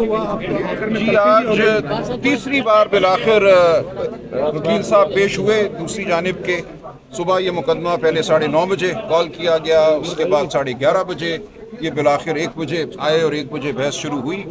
ہوا آپ آخر میں؟ جی آج تیسری بار بالآخر وکیل صاحب پیش ہوئے دوسری جانب کے. صبح یہ مقدمہ پہلے 9:30 بجے کال کیا گیا, اس کے بعد 11:30 بجے یہ بالآخر 1 بجے آئے اور 1 بجے بحث شروع ہوئی,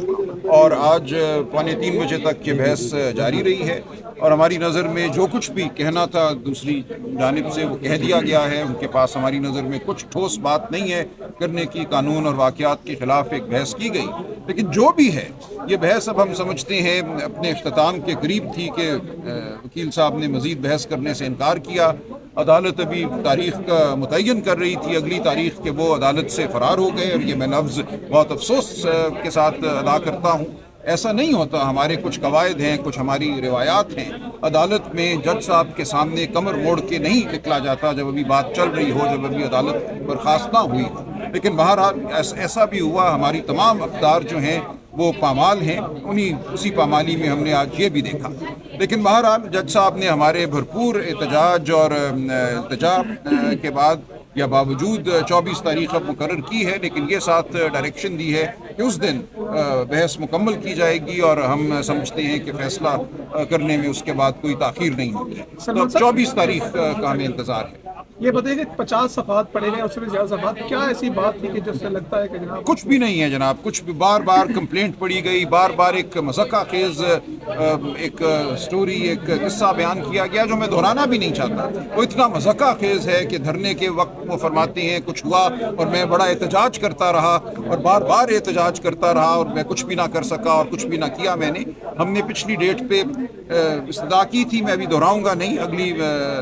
اور آج 2:45 بجے تک یہ بحث جاری رہی ہے. اور ہماری نظر میں جو کچھ بھی کہنا تھا دوسری جانب سے وہ کہہ دیا گیا ہے. ان کے پاس ہماری نظر میں کچھ ٹھوس بات نہیں ہے کرنے کی. قانون اور واقعات کے خلاف ایک بحث کی گئی, لیکن جو بھی ہے یہ بحث اب ہم سمجھتے ہیں اپنے اختتام کے قریب تھی کہ وکیل صاحب نے مزید بحث کرنے سے انکار کیا. عدالت ابھی تاریخ کا متعین کر رہی تھی, اگلی تاریخ کے وہ عدالت سے فرار ہو گئے, اور یہ میں لفظ بہت افسوس کے ساتھ ادا کرتا ہوں. ایسا نہیں ہوتا. ہمارے کچھ قواعد ہیں, کچھ ہماری روایات ہیں. عدالت میں جج صاحب کے سامنے کمر موڑ کے نہیں نکلا جاتا جب ابھی بات چل رہی ہو, جب ابھی عدالت برخاست نہ ہوئی ہو. لیکن بہرحال ایسا بھی ہوا. ہماری تمام اقدار جو ہیں وہ پامال ہیں, اسی پامالی میں ہم نے آج یہ بھی دیکھا. لیکن بہرحال جج صاحب نے ہمارے بھرپور احتجاج اور التجا کے بعد یا باوجود 24 تاریخ اب مقرر کی ہے, لیکن یہ ساتھ ڈائریکشن دی ہے کہ اس دن بحث مکمل کی جائے گی, اور ہم سمجھتے ہیں کہ فیصلہ کرنے میں اس کے بعد کوئی تاخیر نہیں ہوگی. تو 24 تاریخ کا ہمیں انتظار ہے. یہ بتائیے کہ 50 صفحات پڑے گئے, اس سے بھی زیادہ صفحات, کیا ایسی بات تھی کہ جس سے لگتا ہے کہ جناب کچھ بھی نہیں ہے جناب. کچھ بھی بار بار کمپلینٹ پڑی گئی, بار بار ایک مذاقہ خیز ایک سٹوری, ایک قصہ بیان کیا گیا جو میں دہرانا بھی نہیں چاہتا. وہ اتنا مذاقہ خیز ہے کہ دھرنے کے وقت وہ فرماتے ہیں کچھ ہوا اور میں بڑا احتجاج کرتا رہا اور بار بار احتجاج کرتا رہا اور میں کچھ بھی نہ کر سکا اور کچھ بھی نہ کیا میں نے. ہم نے پچھلی ڈیٹ پہ استدعا کی تھی, میں ابھی دہراؤں گا نہیں, اگلی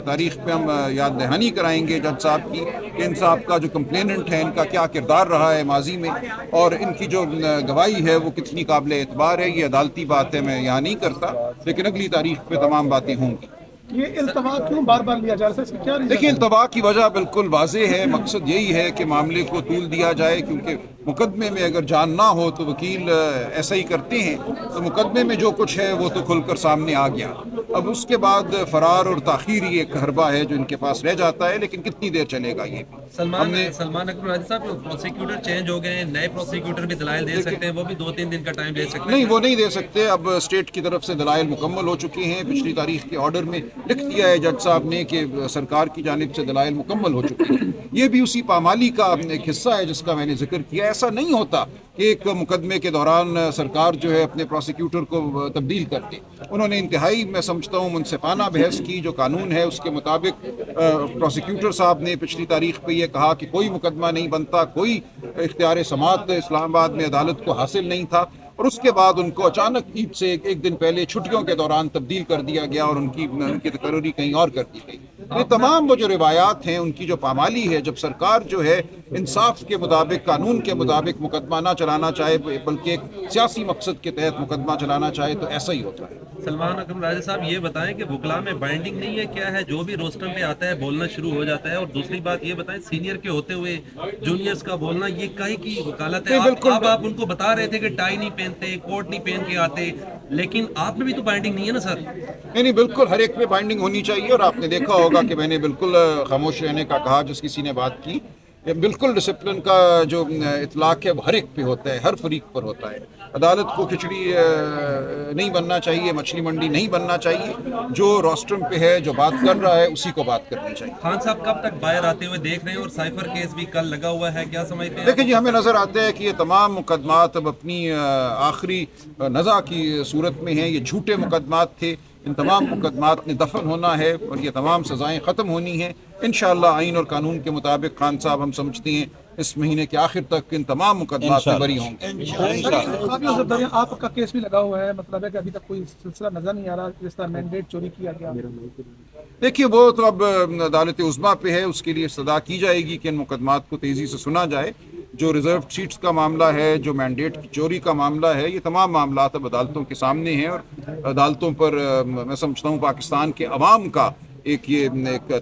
تاریخ پہ ہم یاد دہانی کرائیں گے جج صاحب کی کہ ان صاحب کا جو کمپلیننٹ ہے ان کا کیا کردار رہا ہے ماضی میں, اور ان کی جو گواہی ہے وہ کتنی قابل اعتبار ہے. یہ عدالتی بات ہے, میں یہاں نہیں کرتا, لیکن اگلی تاریخ پہ تمام باتیں ہوں گی. یہ التوا کیوں بار بار لیا جا رہا ہے, اس کی کیا ریزن دیکھیے ہے؟ التوا کی وجہ بالکل واضح ہے. مقصد یہی ہے کہ معاملے کو طول دیا جائے, کیونکہ مقدمے میں اگر جان نہ ہو تو وکیل ایسا ہی کرتے ہیں. تو مقدمے میں جو کچھ ہے وہ تو کھل کر سامنے آ گیا. اب اس کے بعد فرار اور تاخیر ہی ایک حربہ ہے جو ان کے پاس رہ جاتا ہے, لیکن کتنی دیر چلے گا یہ بھی. سلمان اکبر راجہ صاحب, پروسیکیوٹر چینج ہو گئے ہیں, نئے پروسیکیوٹر بھی دلائل دے سکتے ہیں, وہ بھی 2-3 دن کا ٹائم لے سکتے ہیں. نہیں, وہ نہیں دے سکتے. اب اسٹیٹ کی طرف سے دلائل مکمل ہو چکے ہیں. پچھلی تاریخ کے آرڈر میں لکھ دیا ہے جج صاحب نے کہ سرکار کی جانب سے دلائل مکمل ہو چکے ہیں. یہ بھی اسی پامالی کا ایک حصہ ہے جس کا میں نے ذکر کیا. ایسا نہیں ہوتا کہ ایک مقدمے کے دوران سرکار جو ہے اپنے پروسیکیوٹر کو تبدیل کر دے. انہوں نے انتہائی میں سمجھتا ہوں منصفانہ بحث کی. جو قانون ہے اس کے مطابق پروسیکیوٹر صاحب نے پچھلی تاریخ پہ یہ کہا کہ کوئی مقدمہ نہیں بنتا, کوئی اختیار سماعت اسلام آباد میں عدالت کو حاصل نہیں تھا, اور اس کے بعد ان کو اچانک عید سے ایک دن پہلے چھٹیوں کے دوران تبدیل کر دیا گیا اور ان کی تقرری کہیں اور کر دی گئی. یہ تمام وہ جو روایات ہیں ان کی جو پامالی ہے, جب سرکار جو ہے انصاف کے مطابق قانون کے مطابق مقدمہ نہ چلانا چاہے بلکہ ایک سیاسی مقصد کے تحت مقدمہ چلانا چاہے تو ایسا ہی ہوتا ہے. سلمان اکرم راجہ صاحب یہ بتائیں کہ وکلا میں بائنڈنگ نہیں ہے, کیا ہے جو بھی روسٹر پہ آتا ہے بولنا شروع ہو جاتا ہے, اور دوسری بات یہ بتائیں سینئر کے ہوتے ہوئے جونیئرز کا بولنا یہ کہیں کی وکالت ہے. اب آپ ان کو بتا رہے تھے کہ ٹائی نہیں پہنتے, کوٹ نہیں پہن کے آتے, لیکن آپ میں بھی تو بائنڈنگ نہیں ہے نا سر. نہیں, بالکل ہر ایک پہ بائنڈنگ ہونی چاہیے, اور آپ نے دیکھا ہوگا کہ میں نے بالکل خاموش رہنے کا کہا جس کسی نے بات کی. بالکل ڈسپلن کا جو اطلاق ہے وہ ہر ایک پہ ہوتا ہے, ہر فریق پر ہوتا ہے. عدالت کو کھچڑی نہیں بننا چاہیے, مچھلی منڈی نہیں بننا چاہیے. جو روسٹرم پہ ہے, جو بات کر رہا ہے اسی کو بات کرنی چاہیے. خان صاحب کب تک باہر آتے ہوئے دیکھ رہے ہیں, اور سائفر کیس بھی کل لگا ہوا ہے, کیا سمجھتے ہیں؟ دیکھیں جی, ہمیں نظر آتا ہے کہ یہ تمام مقدمات اب اپنی آخری نزا کی صورت میں ہیں. یہ جھوٹے مقدمات تھے, ان تمام مقدمات نے دفن ہونا ہے اور یہ تمام سزائیں ختم ہونی ہیں انشاءاللہ. آئین اور قانون کے مطابق خان صاحب ہم سمجھتے ہیں اس مہینے کے آخر تک ان تمام مقدمات سے بری ہوں گے. آپ کا کیس بھی لگا ہوا ہے, مطلب ہے کہ ابھی تک کوئی سلسلہ نظر نہیں آ رہا جس طرح مینڈیٹ چوری کیا گیا. دیکھیے وہ تو اب عدالت عظمیٰ پہ ہے, اس کے لیے استدعا کی جائے گی کہ ان مقدمات کو تیزی سے سنا جائے. جو ریزرو سیٹس کا معاملہ ہے, جو مینڈیٹ کی چوری کا معاملہ ہے, یہ تمام معاملات اب عدالتوں کے سامنے ہیں, اور عدالتوں پر میں سمجھتا ہوں پاکستان کے عوام کا ایک